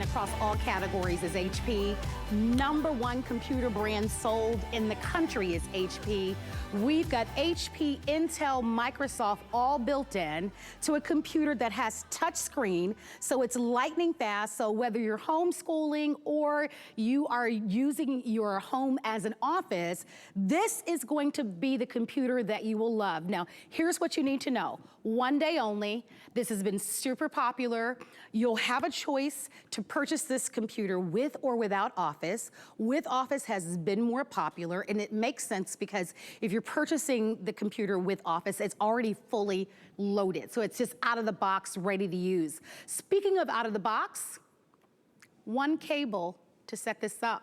Across all categories is HP. #1 computer brand sold in the country is HP. We've got HP, Intel, Microsoft all built in to a computer that has touch screen, so it's lightning fast. So whether you're homeschooling or you are using your home as an office, this is going to be the computer that you will love. Now, here's what you need to know. One day only. This has been super popular. You'll have a choice to purchase this computer with or without Office. With Office has been more popular, and it makes sense because if you're purchasing the computer with Office, it's already fully loaded. So it's just out of the box, ready to use. Speaking of out of the box, one cable to set this up.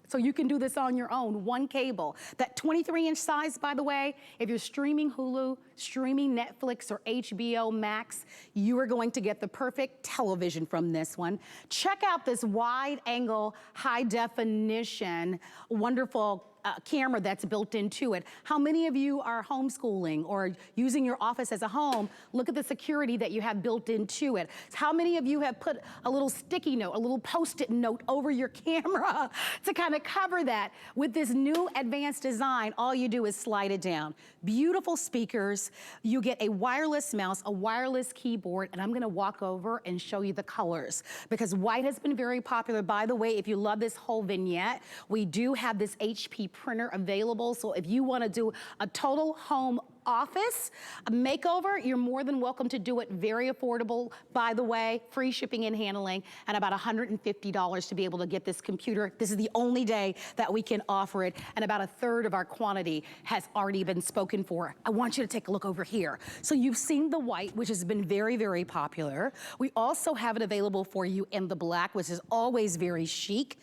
So you can do this on your own, one cable. That 23-inch size, by the way, if you're streaming Hulu, streaming Netflix or HBO Max, you are going to get the perfect television from this one. Check out this wide angle, high definition, wonderful camera that's built into it. How many of you are homeschooling or using your office as a home? Look at the security that you have built into it. How many of you have put a little sticky note, a little Post-it note over your camera to kind of cover that? With this new advanced design, all you do is slide it down. Beautiful speakers. You get a wireless mouse, a wireless keyboard, and I'm gonna walk over and show you the colors because white has been very popular. By the way, if you love this whole vignette, we do have this HP printer available. So if you want to do a total home office makeover, you're more than welcome to do it. Very affordable, by the way, free shipping and handling, and about $150 to be able to get this computer. This is the only day that we can offer it, and about 1/3 of our quantity has already been spoken for. I want you to take a look over here. So you've seen the white, which has been very, very popular. We also have it available for you in the black, which is always very chic.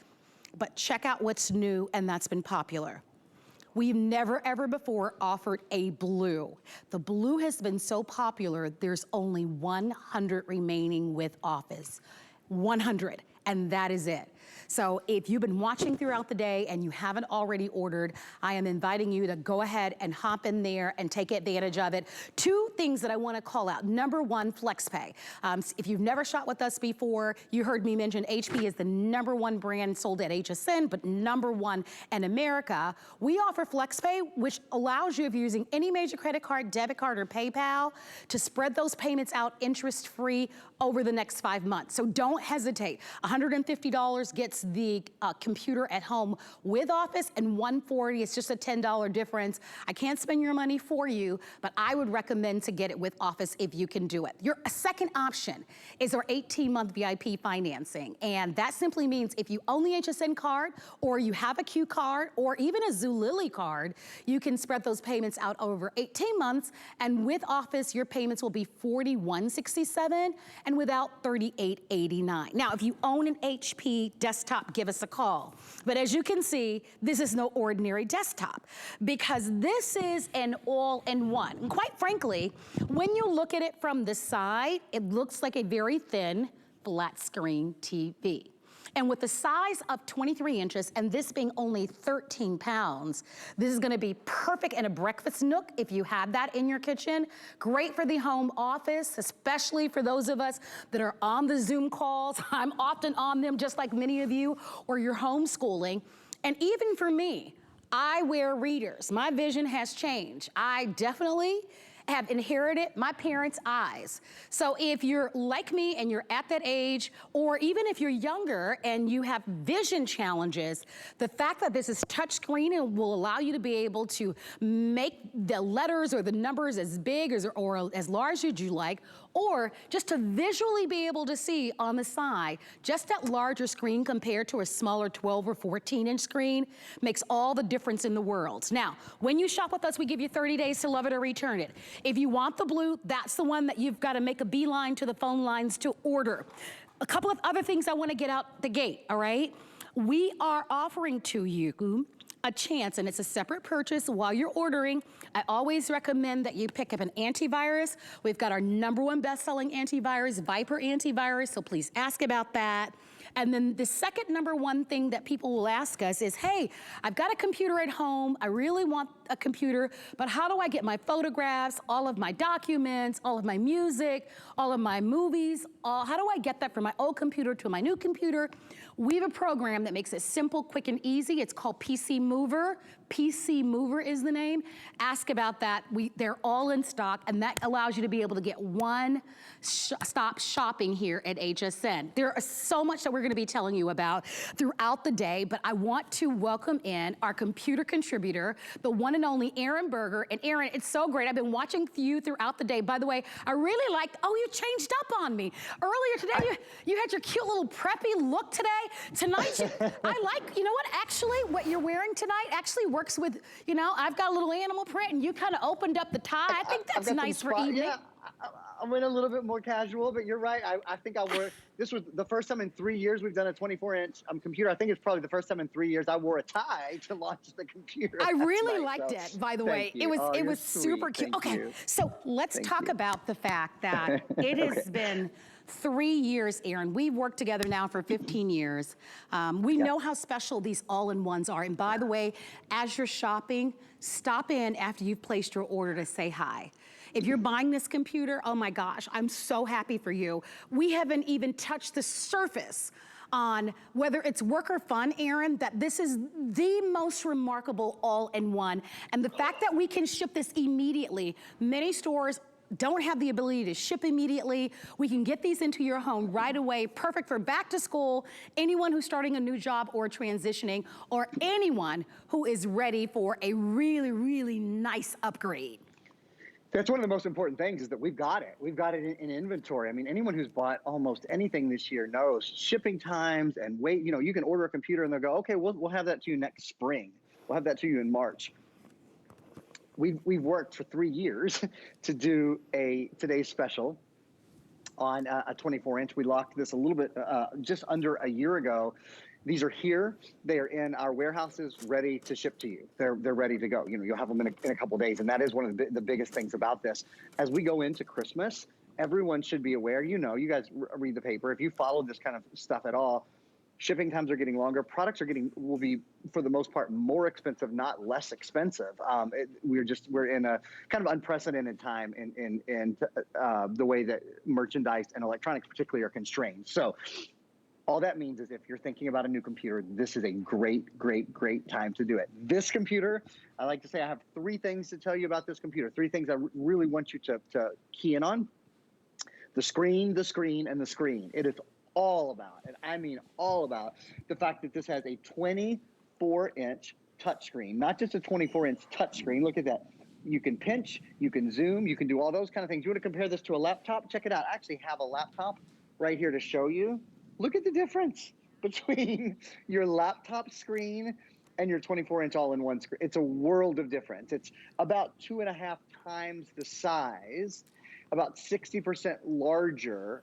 But check out what's new, and that's been popular. We've never ever before offered a blue. The blue has been so popular, there's only 100 remaining with Office. 100, and that is it. So if you've been watching throughout the day and you haven't already ordered, I am inviting you to go ahead and hop in there and take advantage of it. Two things that I want to call out. #1, FlexPay. If you've never shot with us before, you heard me mention HP is the #1 brand sold at HSN, but #1 in America. We offer FlexPay, which allows you, if you're using any major credit card, debit card, or PayPal, to spread those payments out interest-free over the next 5 months. So don't hesitate. $150 gets the computer at home with Office, and $140, it's just a $10 difference. I can't spend your money for you, but I would recommend to get it with Office if you can do it. Your second option is our 18-month VIP financing, and that simply means if you own the HSN card, or you have a Q card, or even a Zulily card, you can spread those payments out over 18 months, and with Office, your payments will be $41.67, and without $38.89. Now, if you own an HP desktop, give us a call. But as you can see, this is no ordinary desktop because this is an all-in-one. And quite frankly, when you look at it from the side, it looks like a very thin flat screen TV. And with the size of 23 inches and this being only 13 pounds, this is gonna be perfect in a breakfast nook if you have that in your kitchen. Great for the home office, especially for those of us that are on the Zoom calls. I'm often on them just like many of you, or you're homeschooling. And even for me, I wear readers. My vision has changed. I definitely have inherited my parents' eyes. So if you're like me and you're at that age, or even if you're younger and you have vision challenges, the fact that this is touchscreen and will allow you to be able to make the letters or the numbers as big or as large as you like, or just to visually be able to see on the side, just that larger screen compared to a smaller 12 or 14-inch screen makes all the difference in the world. Now, when you shop with us, we give you 30 days to love it or return it. If you want the blue, that's the one that you've got to make a beeline to the phone lines to order. A couple of other things I want to get out the gate, all right? We are offering to you a chance, and it's a separate purchase while you're ordering. I always recommend that you pick up an antivirus. We've got our #1 best-selling antivirus, Viper antivirus, so please ask about that. And then the second #1 thing that people will ask us is, hey, I've got a computer at home. I really want a computer, but how do I get my photographs, all of my documents, all of my music, all of my movies, how do I get that from my old computer to my new computer? We have a program that makes it simple, quick, and easy. It's called PC Mover. PC Mover is the name. Ask about that. They're all in stock, and that allows you to be able to get one-stop shopping here at HSN. There is so much that we're gonna be telling you about throughout the day, but I want to welcome in our computer contributor, the one and only Aaron Berger. And Aaron, it's so great. I've been watching you throughout the day. By the way, I really liked, oh, you changed up on me. Earlier today, you had your cute little preppy look today. Tonight, I like, you know what, actually, what you're wearing tonight actually works with, you know, I've got a little animal print and you kind of opened up the tie. I think that's nice for evening. Yeah, I went a little bit more casual, but you're right. I think I wore, this was the first time in 3 years we've done a 24-inch computer. I think it's probably the first time in 3 years I wore a tie to launch the computer. I really liked it, by the way. It was super cute. Okay, so let's talk about the fact that it has been 3 years, Aaron. We've worked together now for 15 years. We know how special these all-in-ones are. And by the way, as you're shopping, stop in after you've placed your order to say hi. If you're buying this computer, oh my gosh, I'm so happy for you. We haven't even touched the surface on whether it's work or fun, Aaron, that this is the most remarkable all-in-one. And the fact that we can ship this immediately, many stores don't have the ability to ship immediately. We can get these into your home right away, perfect for back to school, anyone who's starting a new job or transitioning, or anyone who is ready for a really, really nice upgrade. That's one of the most important things is that we've got it. We've got it in inventory. I mean, anyone who's bought almost anything this year knows shipping times and wait, you know, you can order a computer and they'll go, okay, we'll have that to you next spring. We'll have that to you in March. We've worked for 3 years to do today's special on a 24-inch. We locked this a little bit, just under a year ago. These are here. They are in our warehouses, ready to ship to you. They're ready to go. You know, you'll have them in a couple days, and that is one of the biggest things about this. As we go into Christmas, everyone should be aware. You know, you guys read the paper. If you follow this kind of stuff at all, shipping times are getting longer. Products will be, for the most part, more expensive, not less expensive. We're in a kind of unprecedented time in the way that merchandise and electronics particularly are constrained. So all that means is if you're thinking about a new computer, this is a great, great, great time to do it. This computer, I like to say I have 3 things to tell you about this computer. 3 things I really want you to key in on. The screen, the screen, and the screen. It is all about, and I mean all about, the fact that this has a 24-inch touchscreen, not just a 24-inch touchscreen. Look at that. You can pinch, you can zoom, you can do all those kind of things. You want to compare this to a laptop? Check it out. I actually have a laptop right here to show you. Look at the difference between your laptop screen and your 24-inch all-in-one screen. It's a world of difference. It's about 2.5 times the size, about 60% larger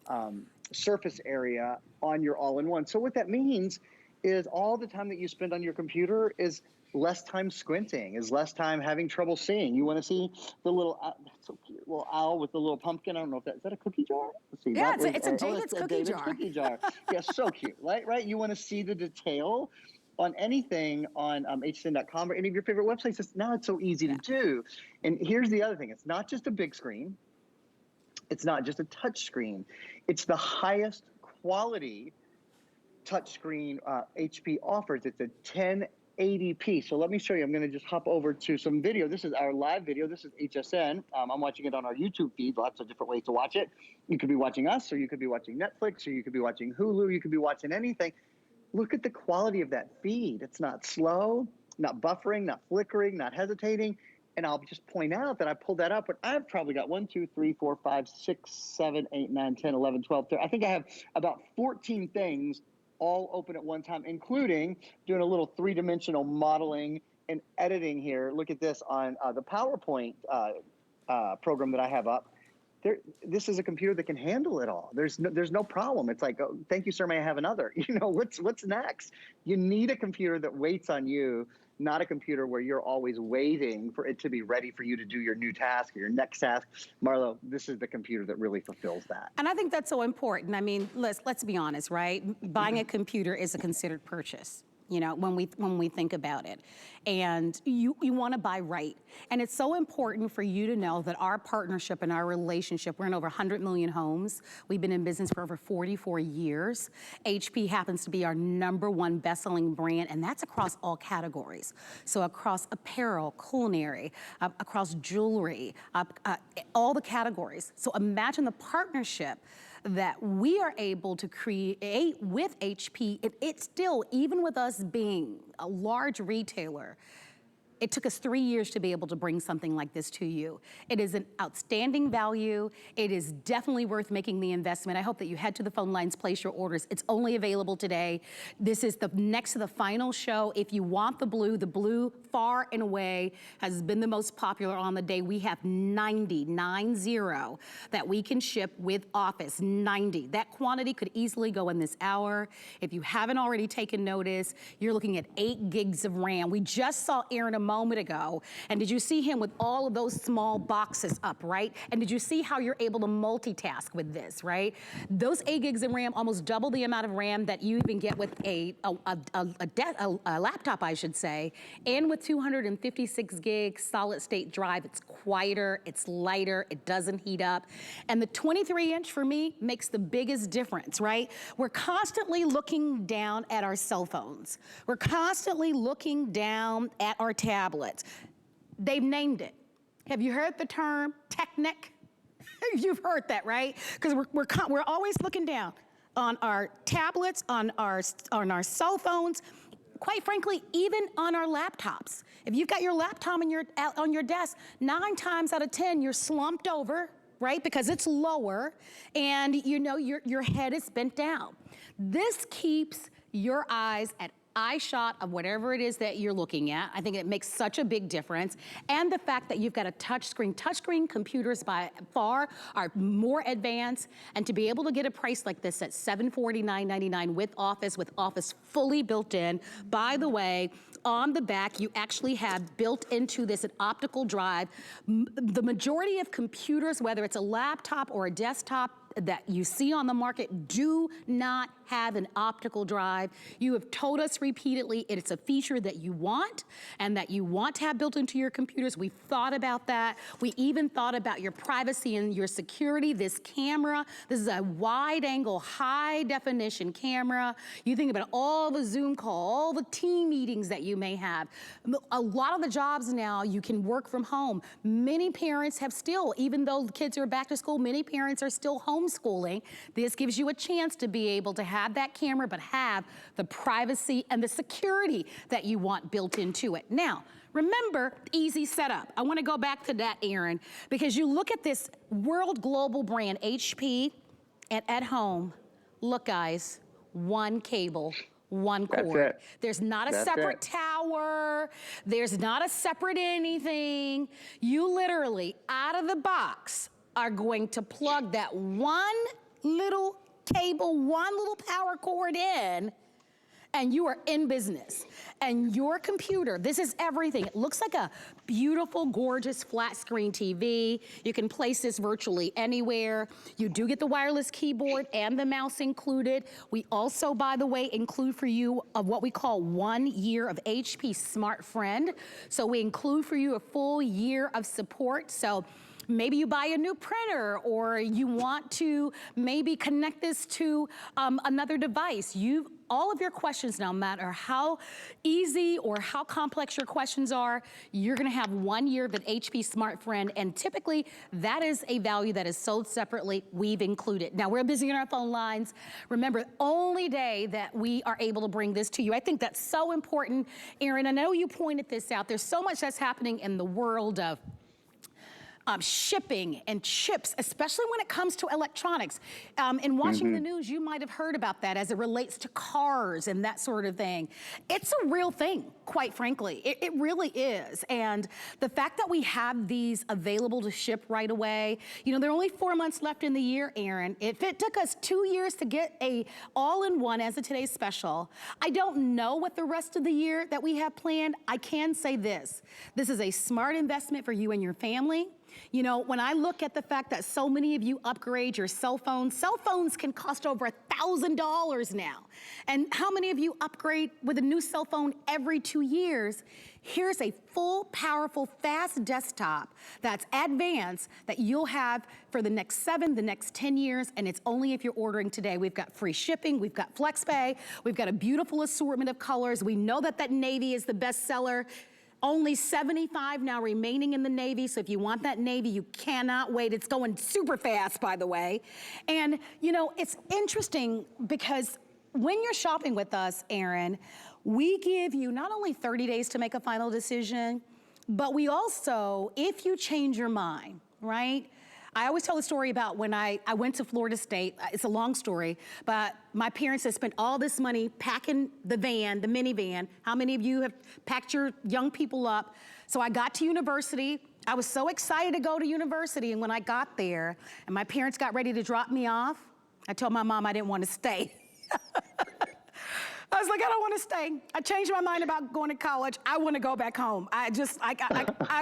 surface area on your all-in-one. So what that means is all the time that you spend on your computer is less time squinting, is less time having trouble seeing. You want to see the little, that's so cute, little owl with the little pumpkin. I don't know if is that a cookie jar? Let's see. Yeah, it's a David's cookie jar. Cookie jar. Yeah, so cute, right? You want to see the detail on anything on hsn.com or any of your favorite websites. Now it's so easy to do. And here's the other thing. It's not just a big screen. It's not just a touch screen. It's the highest quality touch screen HP offers. It's a 1080p. So let me show you. I'm going to just hop over to some video. This is our live video. This is HSN. I'm watching it on our YouTube feed. Lots of different ways to watch it. You could be watching us, or you could be watching Netflix, or you could be watching Hulu. You could be watching anything. Look at the quality of that feed. It's not slow, not buffering, not flickering, not hesitating. And I'll just point out that I pulled that up, but I've probably got 1, 2, 3, 4, 5, 6, 7, 8, 9, 10, 11, 12, 13. I think I have about 14 things all open at one time, including doing a little 3-dimensional modeling and editing here. Look at this on the PowerPoint program that I have up. this is a computer that can handle it all. There's no problem. It's like, oh, thank you, sir, may I have another? You know, what's next? You need a computer that waits on you, not a computer where you're always waiting for it to be ready for you to do your new task or your next task. Marlo, this is the computer that really fulfills that. And I think that's so important. I mean, let's be honest, right? Buying a computer is a considered purchase, you know, when we think about it. And you want to buy right. And it's so important for you to know that our partnership and our relationship, we're in over 100 million homes. We've been in business for over 44 years. HP happens to be our #1 best-selling brand, and that's across all categories. So across apparel, culinary, across jewelry, all the categories. So imagine the partnership that we are able to create with HP. It's still, even with us being a large retailer, it took us 3 years to be able to bring something like this to you. It is an outstanding value. It is definitely worth making the investment. I hope that you head to the phone lines, place your orders. It's only available today. This is the next to the final show. If you want the blue far and away has been the most popular on the day. We have 90 that we can ship with Office, 90. That quantity could easily go in this hour. If you haven't already taken notice, you're looking at 8 gigs of RAM. We just saw Aaron a moment ago, and did you see him with all of those small boxes up, right? And did you see how you're able to multitask with this, right? Those 8 gigs of RAM almost double the amount of RAM that you even get with a laptop, I should say, and with 256 gig solid state drive. It's quieter, it's lighter, it doesn't heat up. And the 23-inch for me makes the biggest difference, right? We're constantly looking down at our cell phones. We're constantly looking down at our tablets. They've named it. Have you heard the term Technic? You've heard that, right? Because we're always looking down on our tablets, on our cell phones, quite frankly, even on our laptops. If you've got your laptop on your desk, 9 times out of 10, you're slumped over, right? Because it's lower, and you know your head is bent down. This keeps your eyes at eye shot of whatever it is that you're looking at. I think it makes such a big difference. And the fact that you've got a touchscreen. Touchscreen computers by far are more advanced, and to be able to get a price like this at $749.99 with Office fully built in. By the way, on the back, you actually have built into this an optical drive. The majority of computers, whether it's a laptop or a desktop, that you see on the market do not have an optical drive. You have told us repeatedly it's a feature that you want and that you want to have built into your computers. We've thought about that. We even thought about your privacy and your security. This camera, this is a wide angle, high definition camera. You think about all the Zoom calls, all the team meetings that you may have. A lot of the jobs now you can work from home. Many parents have still, even though the kids are back to school, many parents are still homeschooling. This gives you a chance to be able to have that camera, but have the privacy and the security that you want built into it. Now, remember, easy setup. I want to go back to that, Aaron, because you look at this world global brand, HP, and at home, look guys, one cable, one cord. That's it. There's not a separate tower. There's not a separate anything. You literally, out of the box, are going to plug that one little cable, one little power cord in, and you are in business. And your computer, this is everything. It looks like a beautiful, gorgeous flat screen TV. You can place this virtually anywhere. You do get the wireless keyboard and the mouse included. We also, by the way, include for you of what we call 1 year of HP Smart Friend. So we include for you a full year of support. So maybe you buy a new printer, or you want to maybe connect this to another device. All of your questions, no matter how easy or how complex your questions are, you're gonna have 1 year of an HP Smart Friend, and typically that is a value that is sold separately. We've included. Now we're busy on our phone lines. Remember, only day that we are able to bring this to you. I think that's so important. Aaron, I know you pointed this out. There's so much that's happening in the world of shipping and chips, especially when it comes to electronics. In watching the news, you might have heard about that as it relates to cars and that sort of thing. It's a real thing, quite frankly. It really is. And the fact that we have these available to ship right away, you know, there are only 4 months left in the year, Aaron. If it took us 2 years to get a all-in-one as a today's special, I don't know what the rest of the year that we have planned. I can say this. This is a smart investment for you and your family. You know, when I look at the fact that so many of you upgrade your cell phones can cost over $1,000 now. And how many of you upgrade with a new cell phone every 2 years? Here's a full, powerful, fast desktop that's advanced that you'll have for the next 7, the next 10 years, and it's only if you're ordering today. We've got free shipping, we've got FlexPay, we've got a beautiful assortment of colors. We know that navy is the best seller. Only 75 now remaining in the navy, so if you want that navy, you cannot wait. It's going super fast, by the way. And, you know, it's interesting because when you're shopping with us, Aaron, we give you not only 30 days to make a final decision, but we also, if you change your mind, right? I always tell the story about when I went to Florida State. It's a long story, but my parents had spent all this money packing the van, the minivan. How many of you have packed your young people up? So I got to university. I was so excited to go to university, and when I got there and my parents got ready to drop me off, I told my mom I didn't want to stay. I was like, I don't want to stay. I changed my mind about going to college. I want to go back home. I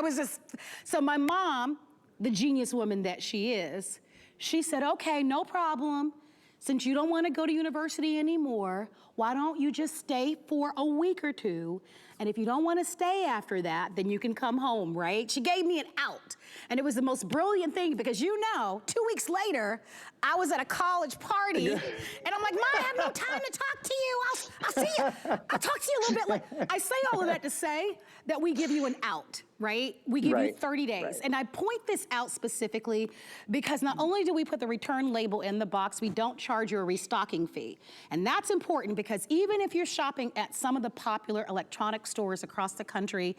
was just, so my mom, the genius woman that she is, she said, okay, no problem. Since you don't want to go to university anymore, why don't you just stay for a week or two? And if you don't want to stay after that, then you can come home, right? She gave me an out. And it was the most brilliant thing because, you know, 2 weeks later, I was at a college party and I'm like, Mom, I have no time to talk to you. I'll see you. I'll talk to you a little bit. Like, I say all of that to say that we give you an out, right? We give you 30 days. Right. And I point this out specifically because not only do we put the return label in the box, we don't charge you a restocking fee. And that's important because even if you're shopping at some of the popular electronic stores across the country,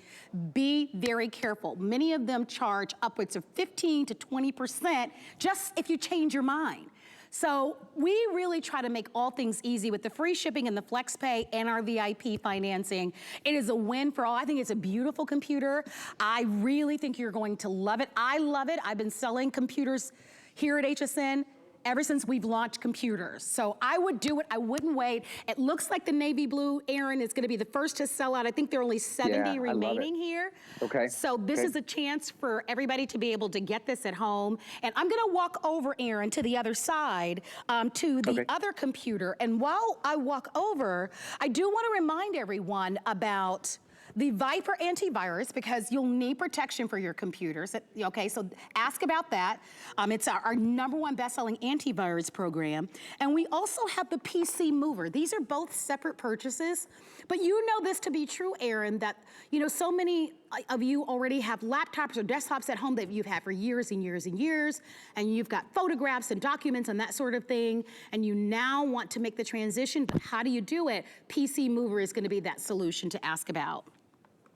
be very careful. Many of them charge upwards of 15 to 20% just if you change your mind. So we really try to make all things easy with the free shipping and the FlexPay and our VIP financing. It is a win for all. I think it's a beautiful computer. I really think you're going to love it. I love it. I've been selling computers here at HSN ever since we've launched computers. So I would do it, I wouldn't wait. It looks like the navy blue, Aaron, is gonna be the first to sell out. I think there are only 70 remaining here. Okay. So this is a chance for everybody to be able to get this at home. And I'm gonna walk over, Aaron, to the other side, to the other computer. And while I walk over, I do wanna remind everyone about the Viper antivirus, because you'll need protection for your computers. Okay, so ask about that. It's our #1 best-selling antivirus program. And we also have the PC Mover. These are both separate purchases, but you know this to be true, Aaron, that you know so many of you already have laptops or desktops at home that you've had for years and years and years, and you've got photographs and documents and that sort of thing, and you now want to make the transition, but how do you do it? PC Mover is gonna be that solution to ask about.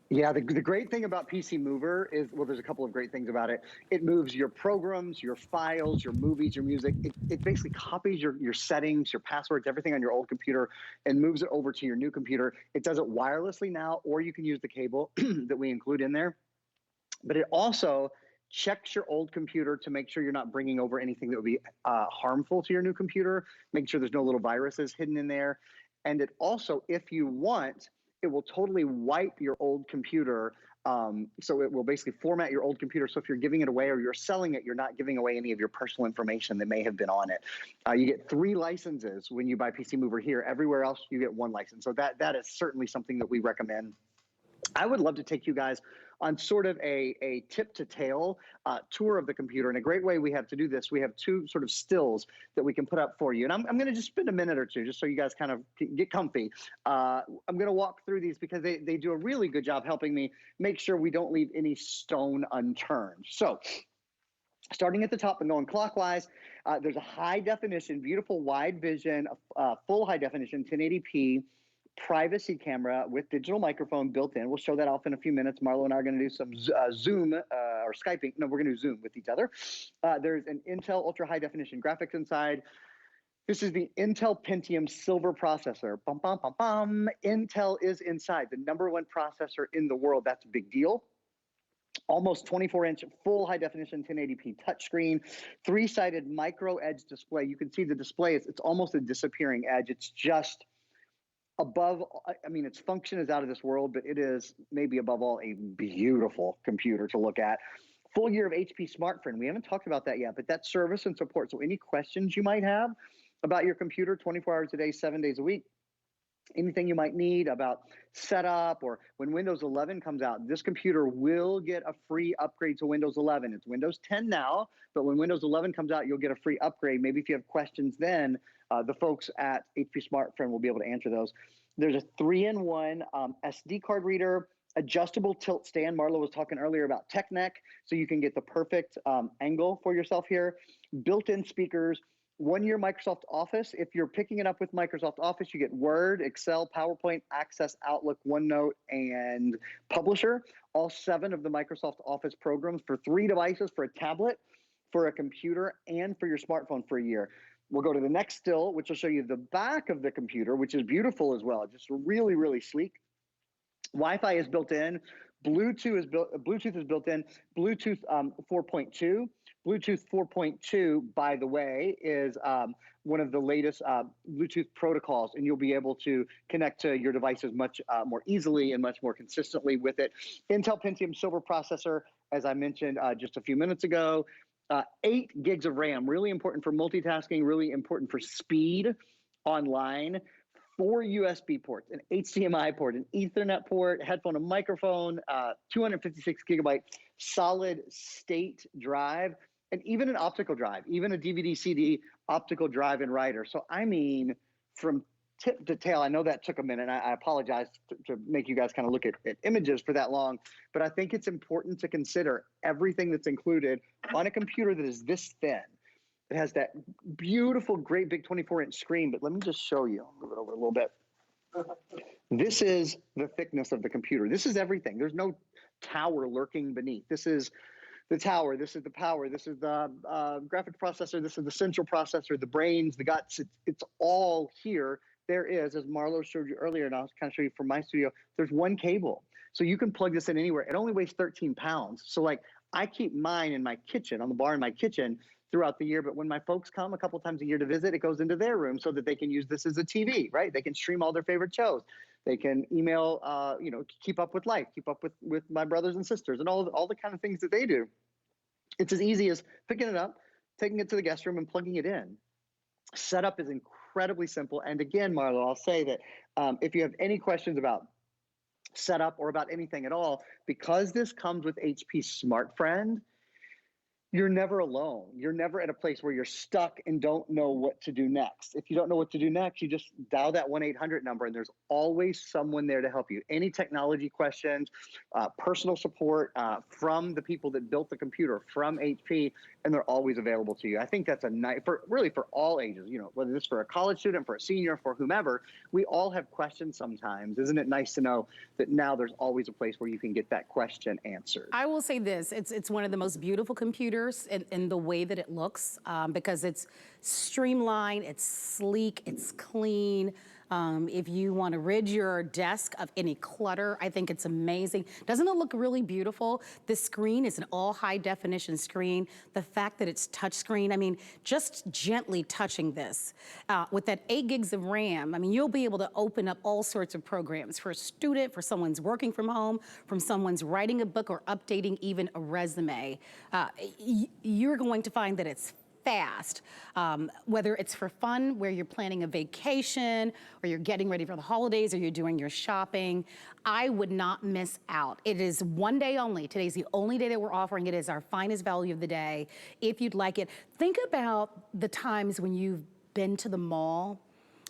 Yeah, the great thing about PC Mover is, well, there's a couple of great things about it. It moves your programs, your files, your movies, your music. It basically copies your settings, your passwords, everything on your old computer and moves it over to your new computer. It does it wirelessly now, or you can use the cable that we include in there. But it also checks your old computer to make sure you're not bringing over anything that would be harmful to your new computer, make sure there's no little viruses hidden in there. And it also, if you want, it will totally wipe your old computer. So it will basically format your old computer. So if you're giving it away or you're selling it, you're not giving away any of your personal information that may have been on it. You get 3 licenses when you buy PC Mover here. Everywhere else, you get 1 license. So that is certainly something that we recommend. I would love to take you guys on sort of a tip to tail tour of the computer. And a great way we have to do this, we have 2 sort of stills that we can put up for you. And I'm going to just spend a minute or 2 just so you guys kind of get comfy. I'm going to walk through these because they do a really good job helping me make sure we don't leave any stone unturned. So starting at the top and going clockwise, there's a high definition, beautiful wide vision, full high definition 1080p privacy camera with digital microphone built in. We'll show that off in a few minutes. Marlo and I are going to do some Zoom or Skyping. No, we're going to do Zoom with each other. There's an Intel ultra high definition graphics inside. This is the Intel Pentium silver processor. Bum, bum, bum, bum. Intel is inside, the #1 processor in the world. That's a big deal. Almost 24-inch full high definition 1080p touchscreen, 3-sided micro edge display. You can see the display, it's almost a disappearing edge. It's just above, I mean, its function is out of this world, but it is maybe above all a beautiful computer to look at. Full year of HP SmartFriend. We haven't talked about that yet, but that's service and support. So any questions you might have about your computer 24 hours a day, 7 days a week, anything you might need about setup, or when Windows 11 comes out, this computer will get a free upgrade to Windows 11. It's Windows 10 now, but when Windows 11 comes out, you'll get a free upgrade. Maybe if you have questions then, the folks at HP SmartFriend will be able to answer those. There's a 3-in-1 SD card reader, adjustable tilt stand. Marlo was talking earlier about tech neck, so you can get the perfect angle for yourself here. Built-in speakers, 1-year Microsoft Office. If you're picking it up with Microsoft Office, you get Word, Excel, PowerPoint, Access, Outlook, OneNote, and Publisher. All 7 of the Microsoft Office programs for 3 devices, for a tablet, for a computer, and for your smartphone for a year. We'll go to the next still, which will show you the back of the computer, which is beautiful as well. Just really, really sleek. Wi-Fi is built in. Bluetooth is built in. Bluetooth 4.2. Bluetooth 4.2, by the way, is one of the latest Bluetooth protocols, and you'll be able to connect to your devices much more easily and much more consistently with it. Intel Pentium silver processor, as I mentioned just a few minutes ago. 8 gigs of RAM, really important for multitasking, really important for speed online. 4 USB ports, an HDMI port, an Ethernet port, headphone and microphone, 256GB solid state drive, and even an optical drive, even a DVD-CD optical drive and writer. So I mean, from tip to tail, I know that took a minute. I apologize to make you guys kind of look at images for that long, but I think it's important to consider everything that's included on a computer that is this thin. It has that beautiful, great big 24-inch screen, but let me just show you. I'll move it over a little bit. This is the thickness of the computer. This is everything. There's no tower lurking beneath. This is the tower. This is the power. This is the graphics processor. This is the central processor, the brains, the guts. It's all here. There is, as Marlo showed you earlier, and I'll kind of show you from my studio, there's 1 cable. So you can plug this in anywhere. It only weighs 13 pounds. So like I keep mine in my kitchen, on the bar in my kitchen throughout the year. But when my folks come a couple times a year to visit, it goes into their room so that they can use this as a TV, right? They can stream all their favorite shows. They can email, keep up with life, keep up with my brothers and sisters, and all the kind of things that they do. It's as easy as picking it up, taking it to the guest room, and plugging it in. Setup is incredibly simple. And again, Marlo, I'll say that if you have any questions about setup or about anything at all, because this comes with HP SmartFriend, you're never alone. You're never at a place where you're stuck and don't know what to do next. If you don't know what to do next, you just dial that 1-800 number, and there's always someone there to help you. Any technology questions, personal support from the people that built the computer, from HP, and they're always available to you. I think that's a nice, really for all ages, whether it's for a college student, for a senior, for whomever, we all have questions sometimes. Isn't it nice to know that now there's always a place where you can get that question answered? I will say this, it's one of the most beautiful computers in the way that it looks, because it's streamlined, it's sleek, it's clean. If you want to rid your desk of any clutter, I think it's amazing. Doesn't it look really beautiful? The screen is an all high definition screen. The fact that it's touchscreen, I mean, just gently touching this with that 8 gigs of RAM, I mean, you'll be able to open up all sorts of programs for a student, for someone's working from home, from someone's writing a book or updating even a resume. You're going to find that it's fast, whether it's for fun, where you're planning a vacation, or you're getting ready for the holidays, or you're doing your shopping. I would not miss out. It is one day only. Today's the only day that we're offering it. Is our finest value of the day. If you'd like it, think about the times when you've been to the mall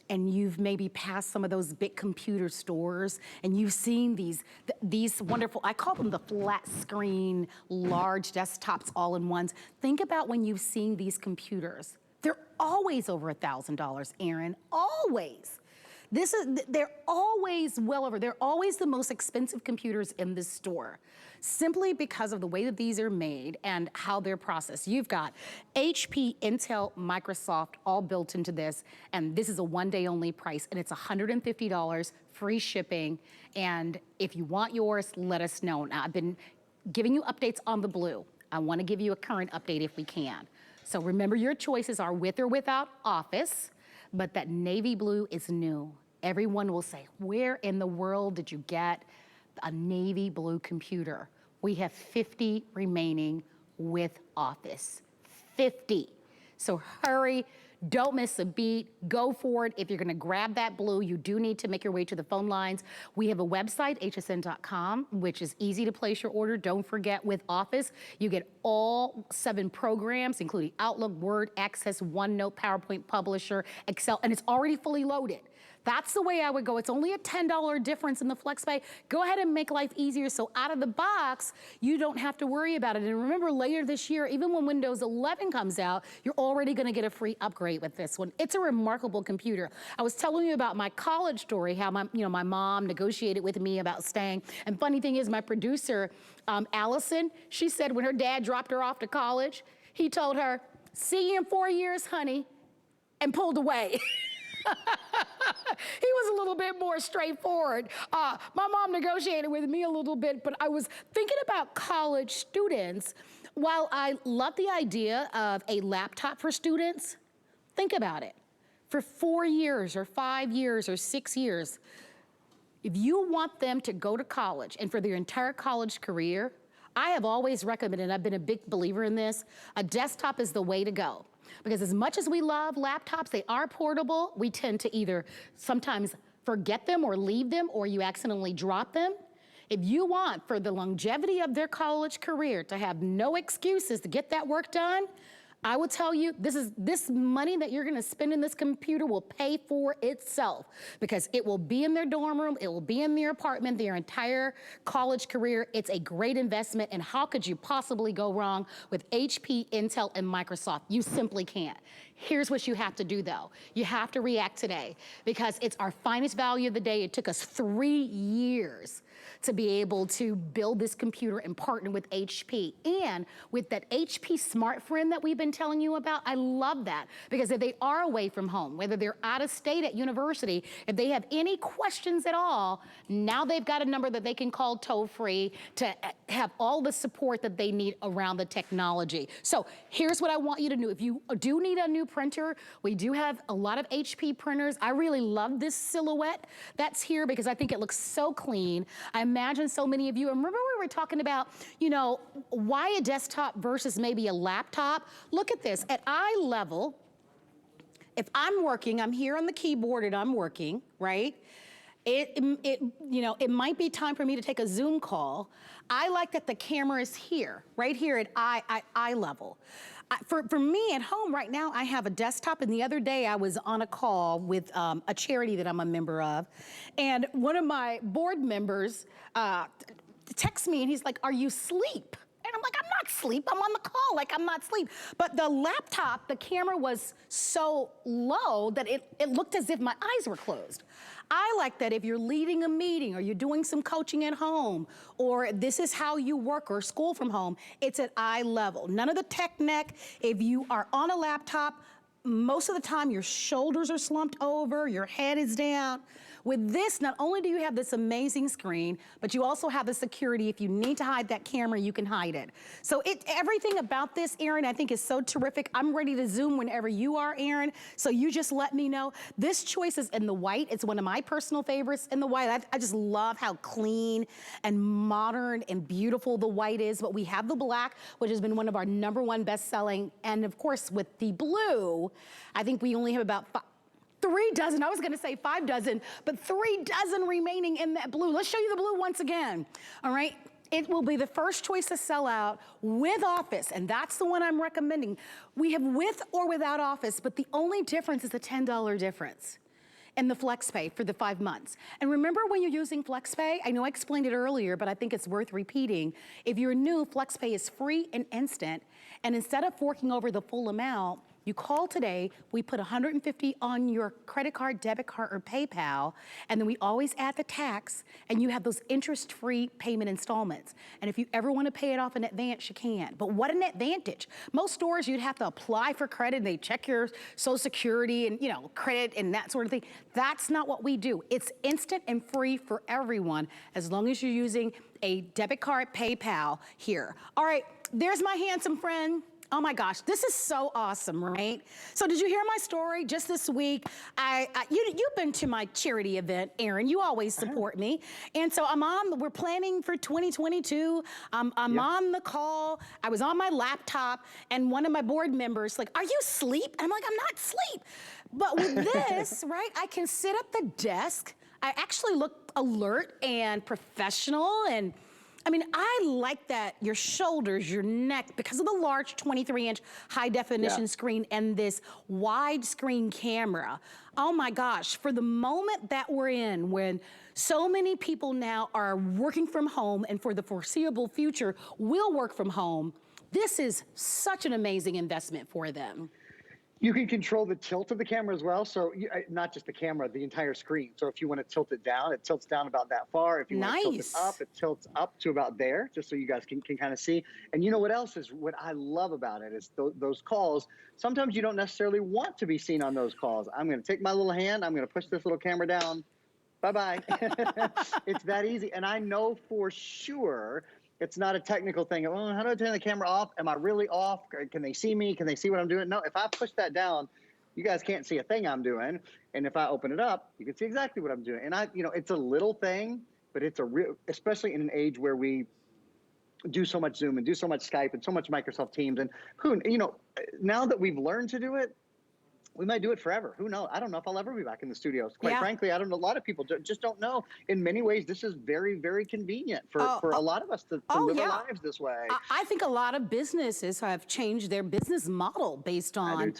and you've maybe passed some of those big computer stores and you've seen these wonderful, I call them the flat screen, large desktops all in ones. Think about when you've seen these computers. They're always over $1,000, Aaron, always. They're always they're always the most expensive computers in this store, simply because of the way that these are made and how they're processed. You've got HP, Intel, Microsoft all built into this, and this is a one-day only price, and it's $150, free shipping, and if you want yours, let us know. Now, I've been giving you updates on the blue. I want to give you a current update if we can. So remember, your choices are with or without Office, but that navy blue is new. Everyone will say, where in the world did you get a navy blue computer? We have 50 remaining with Office, 50. So hurry, don't miss a beat, go for it. If you're gonna grab that blue, you do need to make your way to the phone lines. We have a website, hsn.com, which is easy to place your order. Don't forget, with Office, you get all 7 programs, including Outlook, Word, Access, OneNote, PowerPoint, Publisher, Excel, and it's already fully loaded. That's the way I would go. It's only a $10 difference in the FlexPay. Go ahead and make life easier, so out of the box, you don't have to worry about it. And remember, later this year, even when Windows 11 comes out, you're already gonna get a free upgrade with this one. It's a remarkable computer. I was telling you about my college story, how my mom negotiated with me about staying. And funny thing is, my producer, Allison, she said when her dad dropped her off to college, he told her, "See you in 4 years, honey," and pulled away. He was a little bit more straightforward. My mom negotiated with me a little bit, but I was thinking about college students. While I love the idea of a laptop for students, think about it. For 4 years or 5 years or 6 years, if you want them to go to college and for their entire college career, I have always recommended, I've been a big believer in this, a desktop is the way to go. Because as much as we love laptops, they are portable. We tend to either sometimes forget them or leave them, or you accidentally drop them. If you want, for the longevity of their college career, to have no excuses to get that work done, I will tell you, this money that you're gonna spend in this computer will pay for itself, because it will be in their dorm room, it will be in their apartment, their entire college career. It's a great investment, and how could you possibly go wrong with HP, Intel, and Microsoft? You simply can't. Here's what you have to do though. You have to react today, because it's our finest value of the day. It took us 3 years to be able to build this computer and partner with HP. And with that HP Smart Friend that we've been telling you about, I love that, because if they are away from home, whether they're out of state at university, if they have any questions at all, now they've got a number that they can call toll-free to have all the support that they need around the technology. So here's what I want you to do. If you do need a new printer, we do have a lot of HP printers. I really love this silhouette that's here, because I think it looks so clean. I imagine so many of you, and remember we were talking about, why a desktop versus maybe a laptop? Look at this, at eye level, if I'm working, I'm here on the keyboard and I'm working, right? It might be time for me to take a Zoom call. I like that the camera is here, right here at eye level. For me at home right now, I have a desktop, and the other day I was on a call with a charity that I'm a member of, and one of my board members texts me and he's like, "Are you asleep?" And I'm like, "I'm not asleep, I'm on the call, like I'm not asleep." But the laptop, the camera was so low that it looked as if my eyes were closed. I like that if you're leading a meeting or you're doing some coaching at home, or this is how you work or school from home, it's at eye level. None of the tech neck. If you are on a laptop, most of the time your shoulders are slumped over, your head is down. With this, not only do you have this amazing screen, but you also have the security. If you need to hide that camera, you can hide it. So everything about this, Aaron, I think is so terrific. I'm ready to Zoom whenever you are, Aaron, so you just let me know. This choice is in the white. It's one of my personal favorites in the white. I just love how clean and modern and beautiful the white is, but we have the black, which has been one of our #1 best-selling, and of course, with the blue, I think we only have about 3 dozen, I was gonna say 5 dozen, but 3 dozen remaining in that blue. Let's show you the blue once again, all right? It will be the first choice to sell out with Office, and that's the one I'm recommending. We have with or without Office, but the only difference is a $10 difference in the FlexPay for the 5 months. And remember, when you're using FlexPay, I know I explained it earlier, but I think it's worth repeating. If you're new, FlexPay is free and instant, and instead of forking over the full amount, You call today, we put $150 on your credit card, debit card, or PayPal, and then we always add the tax, and you have those interest-free payment installments. And if you ever want to pay it off in advance, you can. But what an advantage. Most stores, you'd have to apply for credit, and they check your Social Security and, you know, credit and that sort of thing. That's not what we do. It's instant and free for everyone, as long as you're using a debit card, PayPal here. All right, there's my handsome friend. Oh my gosh, this is so awesome, right? So did you hear my story just this week? You've been to my charity event, Aaron. You always support me. And so we're planning for 2022. I'm on the call. I was on my laptop and one of my board members like, are you asleep? I'm like, I'm not asleep. But with this, right, I can sit at the desk. I actually look alert and professional, and I mean, I like that your shoulders, your neck, because of the large 23-inch high-definition screen and this wide-screen camera. Oh my gosh, for the moment that we're in, when so many people now are working from home and for the foreseeable future will work from home, this is such an amazing investment for them. You can control the tilt of the camera as well. So not just the camera, the entire screen. So if you want to tilt it down, it tilts down about that far. If you want to tilt it up, it tilts up to about there, just so you guys can kind of see. And you know what else is what I love about it is those calls. Sometimes you don't necessarily want to be seen on those calls. I'm going to take my little hand. I'm going to push this little camera down. Bye-bye. It's that easy. And I know for sure it's not a technical thing. Oh, how do I turn the camera off? Am I really off? Can they see me? Can they see what I'm doing? No, if I push that down, you guys can't see a thing I'm doing. And if I open it up, you can see exactly what I'm doing. And it's a little thing, but it's a real, especially in an age where we do so much Zoom and do so much Skype and so much Microsoft Teams. And now that we've learned to do it, we might do it forever. Who knows? I don't know if I'll ever be back in the studios. Quite frankly, I don't know. A lot of people just don't know. In many ways, this is very, very convenient for a lot of us to live our lives this way. I think a lot of businesses have changed their business model based on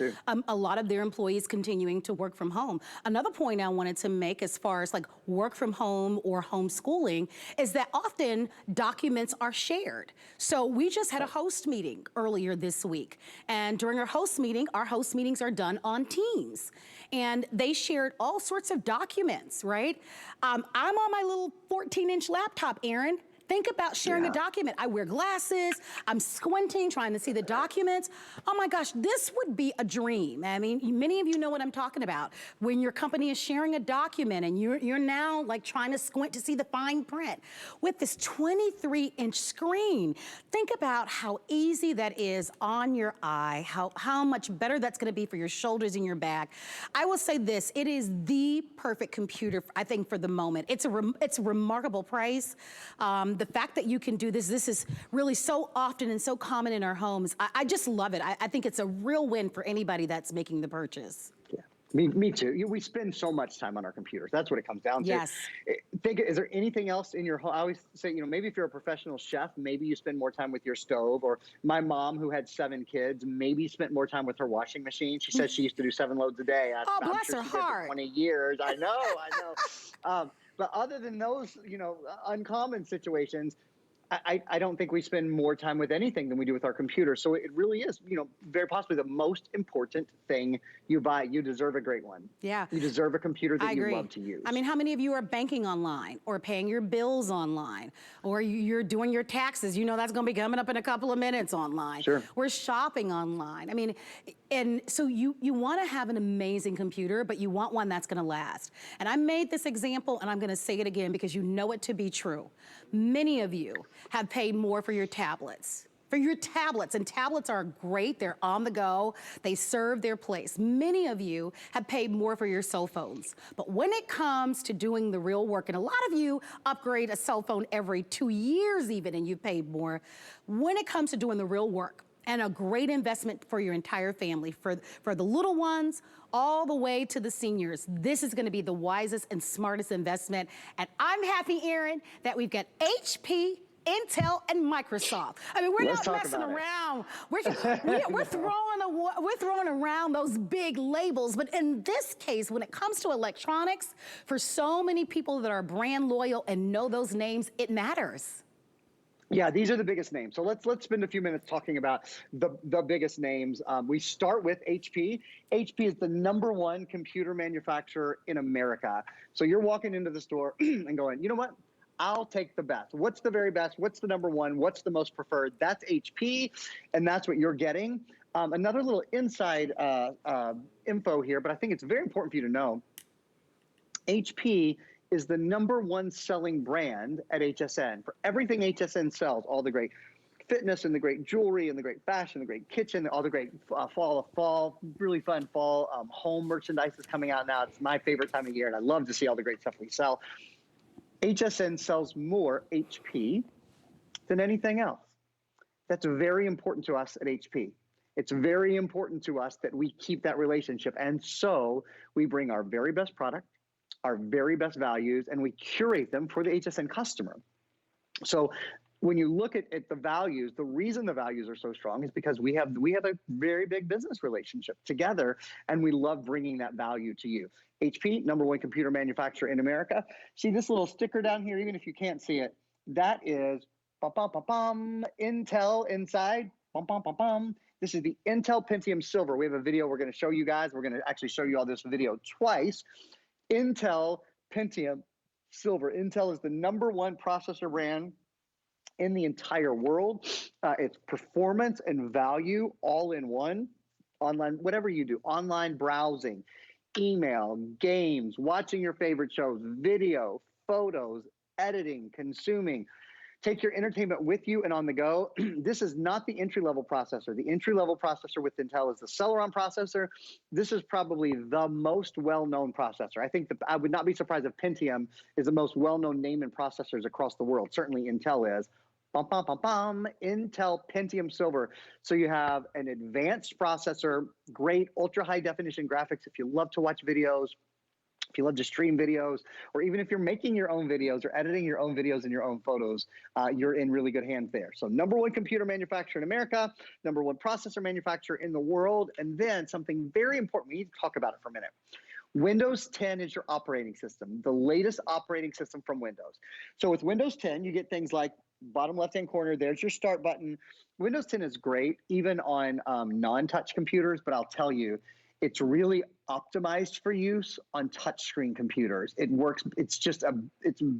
a lot of their employees continuing to work from home. Another point I wanted to make as far as like work from home or homeschooling is that often documents are shared. So we just had a host meeting earlier this week. And during our host meetings are done on Teams, and they shared all sorts of documents, right? I'm on my little 14-inch laptop, Aaron. Think about sharing a document. I wear glasses, I'm squinting, trying to see the documents. Oh my gosh, this would be a dream. I mean, many of you know what I'm talking about. When your company is sharing a document and you're now like trying to squint to see the fine print. With this 23-inch screen, think about how easy that is on your eye, how much better that's gonna be for your shoulders and your back. I will say this, it is the perfect computer, I think, for the moment. It's a remarkable price. The fact that you can do this is really so often and so common in our homes. I just love it. I think it's a real win for anybody that's making the purchase. Yeah, me too. We spend so much time on our computers. That's what it comes down to. Yes. Is there anything else in your home? I always say, maybe if you're a professional chef, maybe you spend more time with your stove. Or my mom, who had 7 kids, maybe spent more time with her washing machine. She says she used to do 7 loads a day. I'm bless sure her she did heart. for 20 years. I know. But other than those, uncommon situations, I don't think we spend more time with anything than we do with our computers. So it really is, very possibly the most important thing you buy. You deserve a great one. Yeah. You deserve a computer that you love to use. I mean, how many of you are banking online or paying your bills online or you're doing your taxes? That's going to be coming up in a couple of minutes online. Sure. We're shopping online. I mean, and so you want to have an amazing computer, but you want one that's going to last. And I made this example, and I'm going to say it again because you know it to be true. Many of you have paid more for your tablets. And tablets are great. They're on the go. They serve their place. Many of you have paid more for your cell phones. But when it comes to doing the real work, and a lot of you upgrade a cell phone every 2 years even, and you've paid more. When it comes to doing the real work, and a great investment for your entire family, for the little ones, all the way to the seniors. This is gonna be the wisest and smartest investment. And I'm happy, Aaron, that we've got HP, Intel, and Microsoft. I mean, we're not messing around. We're throwing around those big labels, but in this case, when it comes to electronics, for so many people that are brand loyal and know those names, it matters. Yeah, these are the biggest names. So let's spend a few minutes talking about the biggest names. We start with HP. HP is the #1 computer manufacturer in America. So you're walking into the store and going, you know what? I'll take the best. What's the very best? What's the #1? What's the most preferred? That's HP, and that's what you're getting. Another little inside info here, but I think it's very important for you to know. HP is the #1 selling brand at HSN for everything HSN sells, all the great fitness and the great jewelry and the great fashion, the great kitchen, all the great fall, really fun fall home merchandise is coming out now. It's my favorite time of year, and I love to see all the great stuff we sell. HSN sells more HP than anything else. That's very important to us at HP. It's very important to us that we keep that relationship. And so we bring our very best product, our very best values, and we curate them for the HSN customer. So when you look at the values, the reason the values are so strong is because we have a very big business relationship together, and we love bringing that value to you. HP, #1 computer manufacturer in America. See this little sticker down here, even if you can't see it, that is Intel inside. This is the Intel Pentium Silver. We have a video we're going to show you guys. We're going to actually show you all this video twice. Intel Pentium Silver. Intel is the #1 processor brand in the entire world. It's performance and value all in one. Online, whatever you do, online browsing, email, games, watching your favorite shows, video, photos, editing, consuming. Take your entertainment with you and on the go. This is not the entry-level processor. The entry-level processor with Intel is the Celeron processor. This is probably the most well-known processor. I think I would not be surprised if Pentium is the most well-known name in processors across the world. Certainly Intel is. Intel Pentium Silver. So you have an advanced processor, great ultra-high definition graphics if you love to watch videos, if you love to stream videos, or even if you're making your own videos or editing your own videos and your own photos, you're in really good hands there. So #1 computer manufacturer in America, #1 processor manufacturer in the world, and then something very important, we need to talk about it for a minute. Windows 10 is your operating system, the latest operating system from Windows. So with Windows 10, you get things like bottom left-hand corner, there's your start button. Windows 10 is great, even on non-touch computers, but I'll tell you, it's really optimized for use on touchscreen computers. It works, it's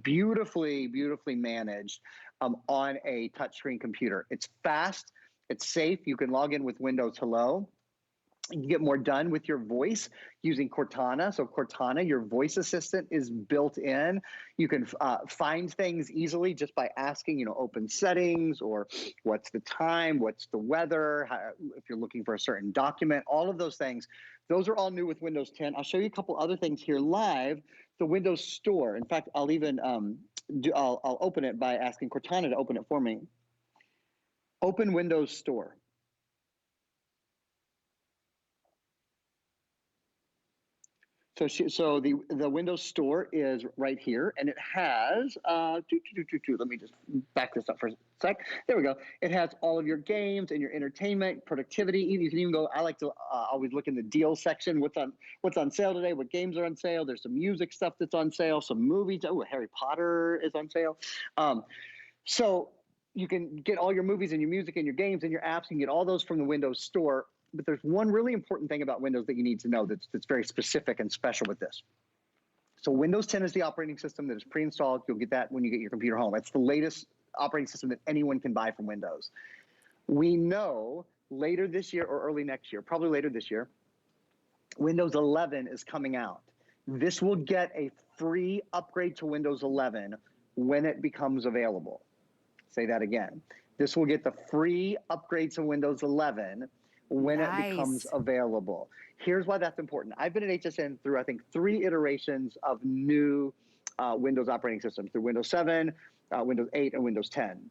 beautifully, beautifully managed on a touchscreen computer. It's fast, it's safe, you can log in with Windows Hello. You can get more done with your voice using Cortana. So Cortana, your voice assistant, is built in. You can find things easily just by asking, open settings, or what's the time, what's the weather, if you're looking for a certain document, all of those things. Those are all new with Windows 10. I'll show you a couple other things here live. The Windows Store. In fact, I'll even I'll open it by asking Cortana to open it for me. Open Windows Store. So the Windows Store is right here, and it has, let me just back this up for a sec. There we go. It has all of your games and your entertainment, productivity. You can even go, I like to always look in the deal section, what's on sale today, what games are on sale. There's some music stuff that's on sale, some movies. Oh, Harry Potter is on sale. So you can get all your movies and your music and your games and your apps. You can get all those from the Windows Store. But there's one really important thing about Windows that you need to know that's very specific and special with this. So Windows 10 is the operating system that is pre-installed. You'll get that when you get your computer home. It's the latest operating system that anyone can buy from Windows. We know later this year or early next year, probably later this year, Windows 11 is coming out. This will get a free upgrade to Windows 11 when it becomes available. Say that again. This will get the free upgrade to Windows 11 when it becomes available. Here's why that's important. I've been at HSN through, I think, 3 iterations of new Windows operating systems, through Windows 7, Windows 8, and Windows 10.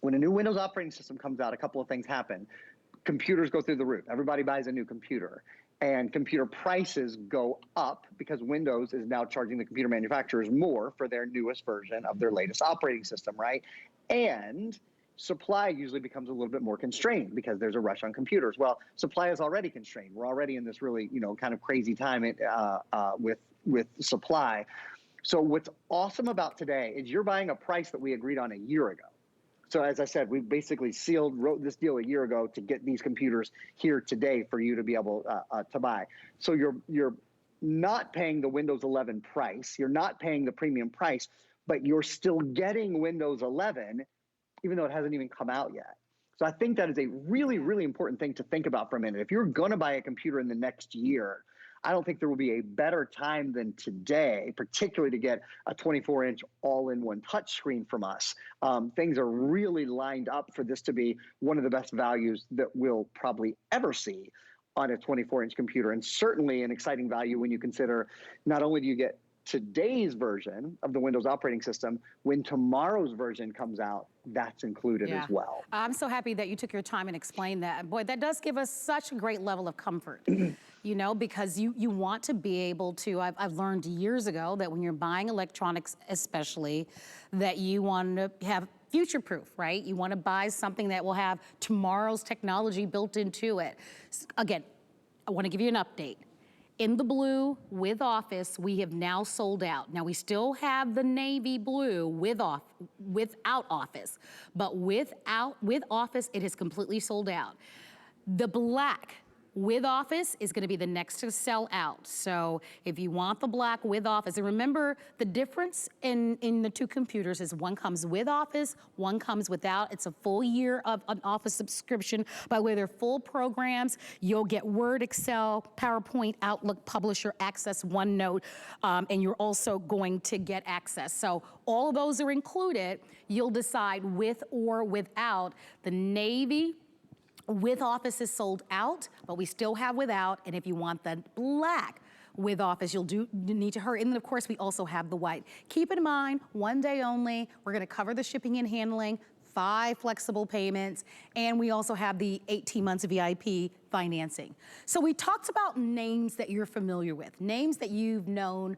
When a new Windows operating system comes out, a couple of things happen. Computers go through the roof. Everybody buys a new computer. And computer prices go up because Windows is now charging the computer manufacturers more for their newest version of their latest operating system, right? And supply usually becomes a little bit more constrained because there's a rush on computers. Well, supply is already constrained. We're already in this really, kind of crazy time with supply. So what's awesome about today is you're buying a price that we agreed on a year ago. So as I said, we basically wrote this deal a year ago to get these computers here today for you to be able to buy. So you're not paying the Windows 11 price. You're not paying the premium price, but you're still getting Windows 11, even though it hasn't even come out yet. So I think that is a really, really important thing to think about for a minute. If you're going to buy a computer in the next year, I don't think there will be a better time than today, particularly to get a 24-inch all-in-one touchscreen from us. Things are really lined up for this to be one of the best values that we'll probably ever see on a 24-inch computer, and certainly an exciting value when you consider not only do you get today's version of the Windows operating system, when tomorrow's version comes out, that's included as well. I'm so happy that you took your time and explained that. Boy, that does give us such a great level of comfort, you know, because you want to be able to, I've learned years ago that when you're buying electronics especially, that you want to have future-proof, right? You want to buy something that will have tomorrow's technology built into it. Again, I want to give you an update. In the blue with Office, we have now sold out. Now we still have the navy blue without Office, but with Office, it is completely sold out. The black with Office is gonna be the next to sell out. So if you want the black with Office, and remember the difference in the two computers is one comes with Office, one comes without. It's a full year of an Office subscription. By the way, they're full programs. You'll get Word, Excel, PowerPoint, Outlook, Publisher, Access, OneNote, and you're also going to get Access. So all of those are included. You'll decide with or without. The navy with Office is sold out, but we still have without, and if you want the black with Office, you need to hurry. And then of course, we also have the white. Keep in mind, one day only, we're gonna cover the shipping and handling, 5 flexible payments, and we also have the 18 months of VIP financing. So we talked about names that you're familiar with, names that you've known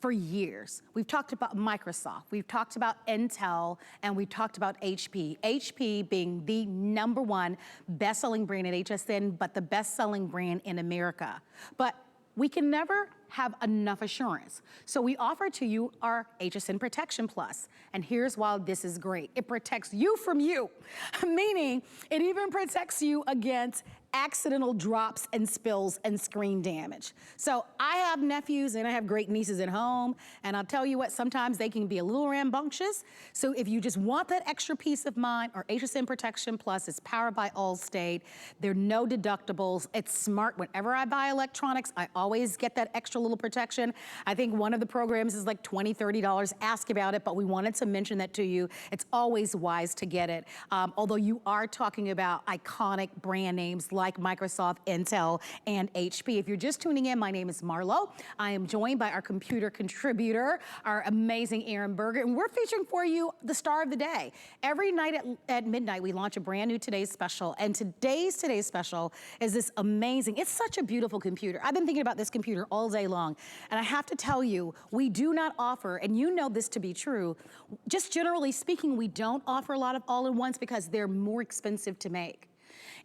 for years. We've talked about Microsoft, we've talked about Intel, and we've talked about HP. HP being the #1 best-selling brand at HSN, but the best-selling brand in America. But we can never have enough assurance. So we offer to you our HSN Protection Plus. And here's why this is great. It protects you from you, meaning it even protects you against accidental drops and spills and screen damage. So I have nephews and I have great nieces at home, and I'll tell you what, sometimes they can be a little rambunctious. So if you just want that extra peace of mind, our HSN Protection Plus is powered by Allstate. There are no deductibles. It's smart. Whenever I buy electronics, I always get that extra little protection. I think one of the programs is like $20, $30. Ask about it, but we wanted to mention that to you. It's always wise to get it. Although you are talking about iconic brand names like Microsoft, Intel, and HP. If you're just tuning in, my name is Marlo. I am joined by our computer contributor, our amazing Aaron Berger, and we're featuring for you the star of the day. Every night at midnight, we launch a brand new Today's Special, and today's Special is this amazing, it's such a beautiful computer. I've been thinking about this computer all day long, and I have to tell you, we do not offer, and you know this to be true, just generally speaking, we don't offer a lot of all-in-ones because they're more expensive to make.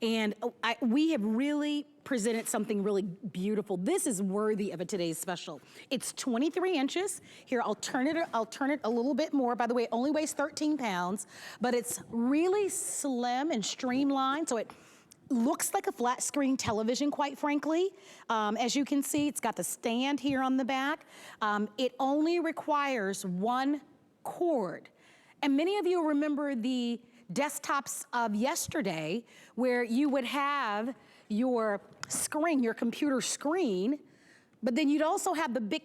And we have really presented something really beautiful. This is worthy of a Today's Special. It's 23 inches. Here, I'll turn it a little bit more. By the way, it only weighs 13 pounds, but it's really slim and streamlined, so it looks like a flat screen television, quite frankly. As you can see, it's got the stand here on the back. It only requires 1 cord. And many of you remember the desktops of yesterday where you would have your screen, your computer screen, but then you'd also have the big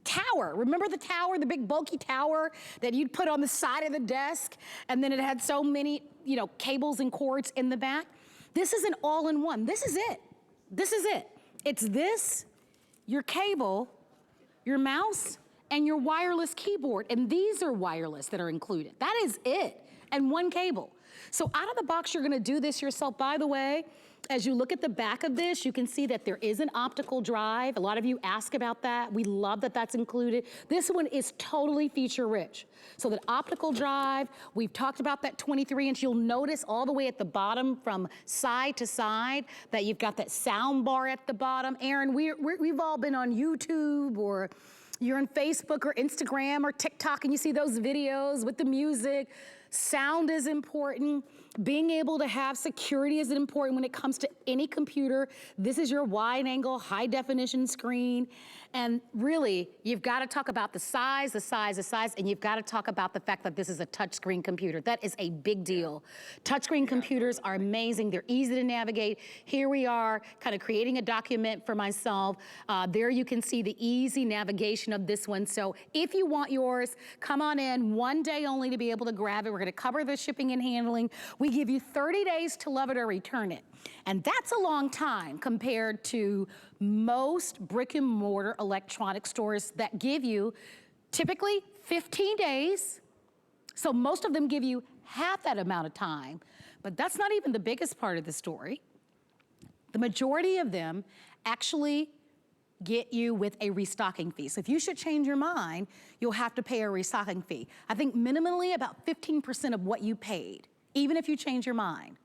tower. Remember the tower, the big bulky tower that you'd put on the side of the desk, and then it had so many, you know, cables and cords in the back? This is an all-in-one. This is it. This is it. It's this, your cable, your mouse, and your wireless keyboard. And these are wireless that are included. That is it. And 1 cable. So out of the box, you're gonna do this yourself. By the way, as you look at the back of this, you can see that there is an optical drive. A lot of you ask about that. We love that that's included. This one is totally feature rich. So the optical drive, we've talked about that 23-inch. You'll notice all the way at the bottom from side to side that you've got that sound bar at the bottom. Aaron, we've all been on YouTube or you're on Facebook or Instagram or TikTok and you see those videos with the music. Sound is important. Being able to have security is important when it comes to any computer. This is your wide angle, high definition screen. And really, you've got to talk about the size, and you've got to talk about the fact that this is a touchscreen computer. That is a big deal. Touchscreen computers are amazing. They're easy to navigate. Here we are, kind of creating a document for myself. There you can see the easy navigation of this one. So if you want yours, come on in, one day only to be able to grab it. We're gonna cover the shipping and handling. We give you 30 days to love it or return it. And that's a long time compared to most brick and mortar electronic stores that give you typically 15 days. So most of them give you half that amount of time, but that's not even the biggest part of the story. The majority of them actually get you with a restocking fee. So if you should change your mind, you'll have to pay a restocking fee. I think minimally about 15% of what you paid, even if you change your mind.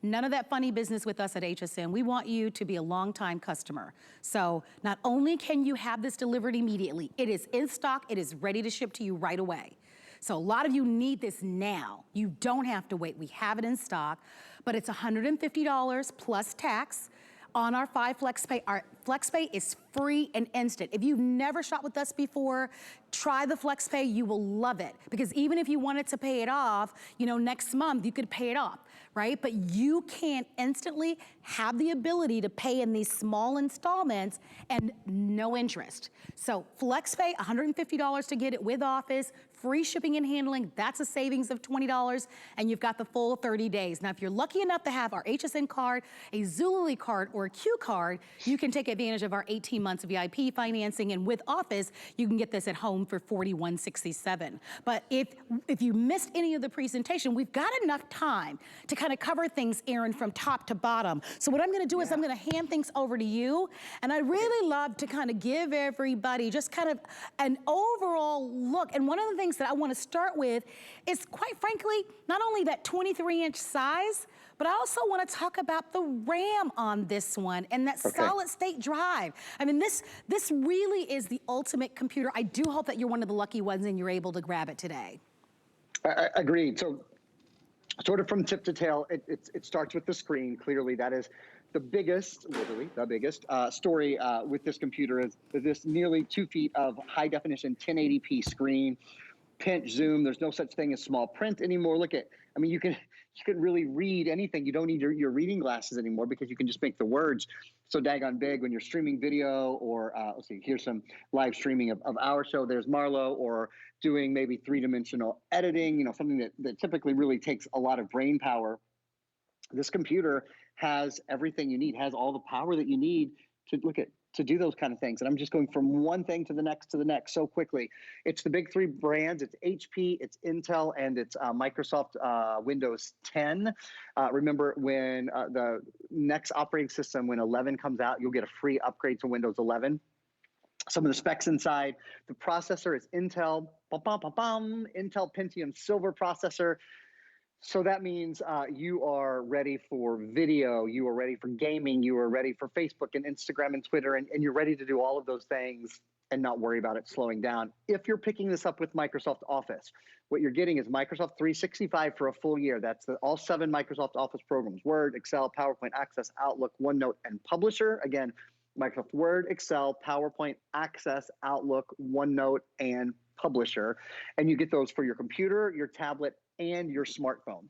None of that funny business with us at HSN. We want you to be a longtime customer. So not only can you have this delivered immediately, it is in stock, it is ready to ship to you right away. So a lot of you need this now. You don't have to wait. We have it in stock, but it's $150 plus tax on our 5 FlexPay. Our FlexPay is free and instant. If you've never shopped with us before, try the FlexPay, you will love it. Because even if you wanted to pay it off, you know, next month, you could pay it off, right? But you can instantly have the ability to pay in these small installments and no interest. So FlexPay, $150 to get it with Office, free shipping and handling, that's a savings of $20, and you've got the full 30 days. Now, if you're lucky enough to have our HSN card, a Zulily card, or a Q card, you can take advantage of our 18 months of VIP financing, and with Office, you can get this at home for $41.67. But if you missed any of the presentation, we've got enough time to kind of cover things, Aaron, from top to bottom. So what I'm gonna do is I'm gonna hand things over to you, and I'd really love to kind of give everybody just kind of an overall look. And one of the things that I want to start with is, quite frankly, not only that 23-inch size, but I also want to talk about the RAM on this one and that solid state drive. I mean, this really is the ultimate computer. I do hope that you're one of the lucky ones and you're able to grab it today. Agreed. So sort of from tip to tail, it starts with the screen. Clearly, that is the biggest, literally the biggest story with this computer is this nearly 2 feet of high definition 1080p screen. Pinch, zoom, there's no such thing as small print anymore. Look at, I mean, you can really read anything. You don't need your reading glasses anymore because you can just make the words so daggone big when you're streaming video or, let's see, here's some live streaming of our show. There's Marlo, or doing maybe 3-dimensional editing, you know, something that typically really takes a lot of brain power. This computer has everything you need, has all the power that you need to do those kind of things. And I'm just going from one thing to the next so quickly. It's the big 3 brands. It's HP, it's Intel, and it's Microsoft Windows 10. Remember, when the next operating system, when 11 comes out, you'll get a free upgrade to Windows 11. Some of the specs inside, the processor is Intel, Intel Pentium Silver processor. So that means you are ready for video, you are ready for gaming, you are ready for Facebook and Instagram and Twitter, and you're ready to do all of those things and not worry about it slowing down. If you're picking this up with Microsoft Office, what you're getting is Microsoft 365 for a full year. That's all 7 Microsoft Office programs: Word, Excel, PowerPoint, Access, Outlook, OneNote, and Publisher. Again, Microsoft Word, Excel, PowerPoint, Access, Outlook, OneNote, and Publisher. And you get those for your computer, your tablet, and your smartphone.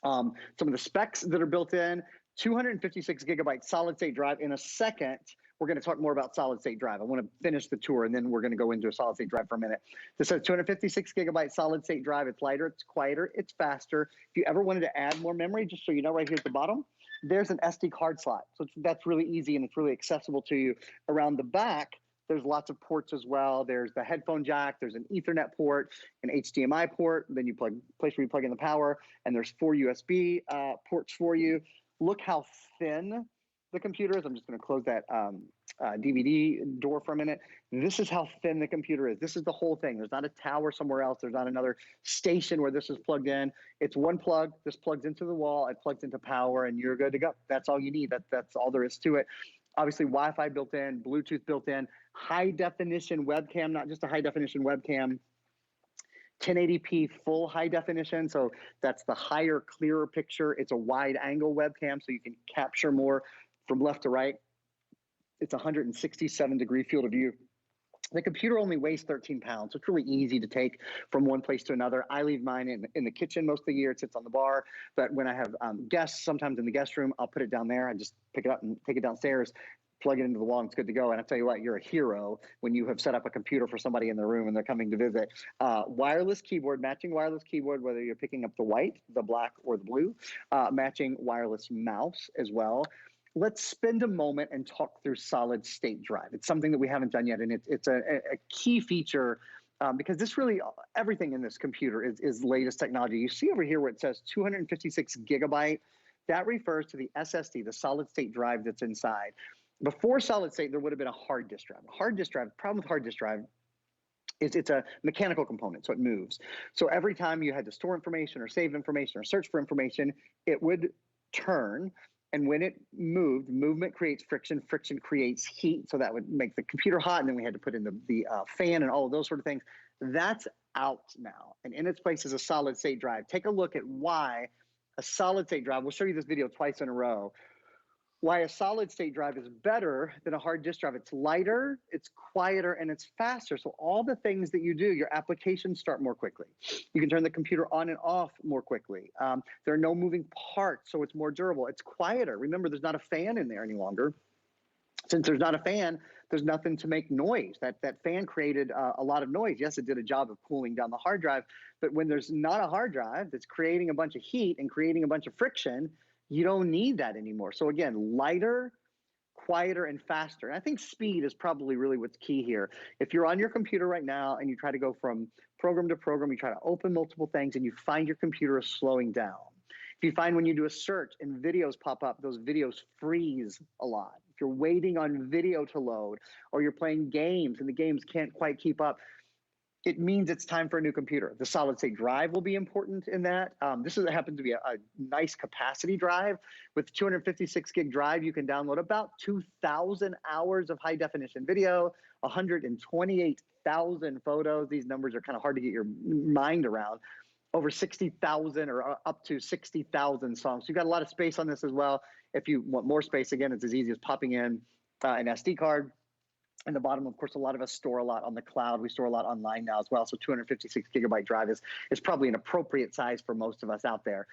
Some of the specs that are built in: 256GB solid state drive. In a second, we're going to talk more about solid state drive. I want to finish the tour, and then we're going to go into a solid state drive for a minute. This says 256GB solid state drive. It's lighter, it's quieter, it's faster. If you ever wanted to add more memory, just so you know, right here at the bottom, there's an SD card slot. So that's really easy, and it's really accessible to you. Around the back, there's lots of ports as well. There's the headphone jack, there's an Ethernet port, an HDMI port, then you place where you plug in the power, and there's 4 USB ports for you. Look how thin the computer is. I'm just gonna close that DVD door for a minute. This is how thin the computer is. This is the whole thing. There's not a tower somewhere else. There's not another station where this is plugged in. It's one plug. This plugs into the wall, it plugs into power, and you're good to go. That's all you need. That's all there is to it. Obviously, Wi-Fi built in, Bluetooth built in. high definition webcam, not just a high definition webcam, 1080p full high definition. So that's the higher, clearer picture. It's a wide angle webcam, so you can capture more from left to right. It's 167-degree field of view. The computer only weighs 13 pounds, so it's really easy to take from one place to another. I leave mine in the kitchen most of the year. It sits on the bar, but when I have guests, sometimes in the guest room, I'll put it down there. I just pick it up and take it downstairs, plug it into the wall, and it's good to go. And I tell you what, you're a hero when you have set up a computer for somebody in their room and they're coming to visit. Wireless keyboard, matching wireless keyboard, whether you're picking up the white, the black, or the blue. Matching wireless mouse as well. Let's spend a moment and talk through solid state drive. It's something that we haven't done yet, and it's a key feature because this really, everything in this computer is latest technology. You see over here where it says 256 gigabyte, that refers to the SSD, the solid state drive that's inside. Before solid state, there would have been a hard disk drive. Hard disk drive, problem with hard disk drive is it's a mechanical component, so it moves. So every time you had to store information or save information or search for information, it would turn. And when it moved, movement creates friction, friction creates heat, so that would make the computer hot, and then we had to put in the fan and all of those sort of things. That's out now, and in its place is a solid state drive. Take a look at why a solid state drive, we'll show you this video twice in a row, why a solid state drive is better than a hard disk drive. It's lighter, it's quieter, and it's faster. So all the things that you do, your applications start more quickly. You can turn the computer on and off more quickly. There are no moving parts, so it's more durable. It's quieter. Remember, there's not a fan in there any longer. Since there's not a fan, there's nothing to make noise. That fan created a lot of noise. Yes, it did a job of cooling down the hard drive, but when there's not a hard drive that's creating a bunch of heat and creating a bunch of friction, you don't need that anymore. So again, lighter, quieter, and faster. And I think speed is probably really what's key here. If you're on your computer right now and you try to go from program to program, you try to open multiple things and you find your computer is slowing down. If you find when you do a search and videos pop up, those videos freeze a lot. If you're waiting on video to load or you're playing games and the games can't quite keep up, it means it's time for a new computer. The solid state drive will be important in that. This happens to be a nice capacity drive. With 256 gig drive, you can download about 2,000 hours of high definition video, 128,000 photos. These numbers are kind of hard to get your mind around. Over 60,000 or up to 60,000 songs. So you've got a lot of space on this as well. If you want more space, again, it's as easy as popping in an SD card. And the bottom, of course, a lot of us store a lot on the cloud. We store a lot online now as well. So 256 gigabyte drive is probably an appropriate size for most of us out there.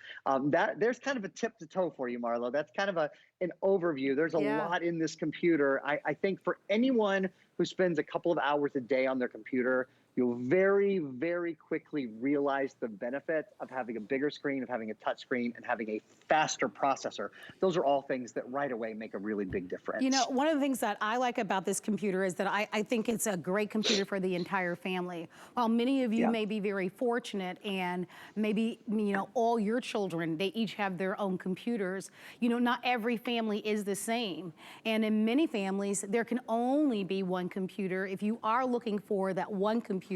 There's kind of a tip to toe for you, Marlo. That's kind of an overview. There's a lot in this computer. I think for anyone who spends a couple of hours a day on their computer, you'll very, very quickly realize the benefit of having a bigger screen, of having a touch screen, and having a faster processor. Those are all things that right away make a really big difference. You know, one of the things that I like about this computer is that I think it's a great computer for the entire family. While many of you may be very fortunate and maybe, you know, all your children, they each have their own computers, you know, not every family is the same. And in many families, there can only be one computer. If you are looking for that one computer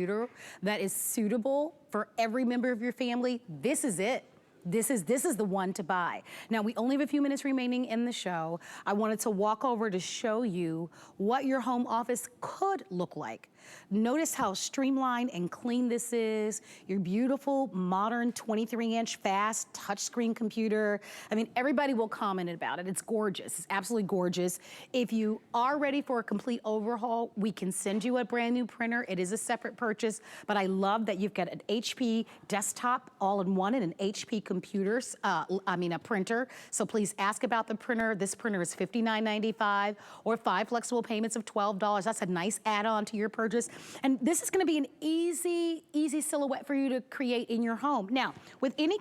that is suitable for every member of your family, this is it. This is the one to buy. Now, we only have a few minutes remaining in the show. I wanted to walk over to show you what your home office could look like. Notice how streamlined and clean this is. Your beautiful, modern 23-inch fast touchscreen computer. I mean, everybody will comment about it. It's gorgeous. It's absolutely gorgeous. If you are ready for a complete overhaul, we can send you a brand new printer. It is a separate purchase, but I love that you've got an HP desktop all-in-one and an HP computers, a printer. So please ask about the printer. This printer is $59.95 or 5 flexible payments of $12. That's a nice add-on to your purchase. And this is going to be an easy silhouette for you to create in your home. Now, with any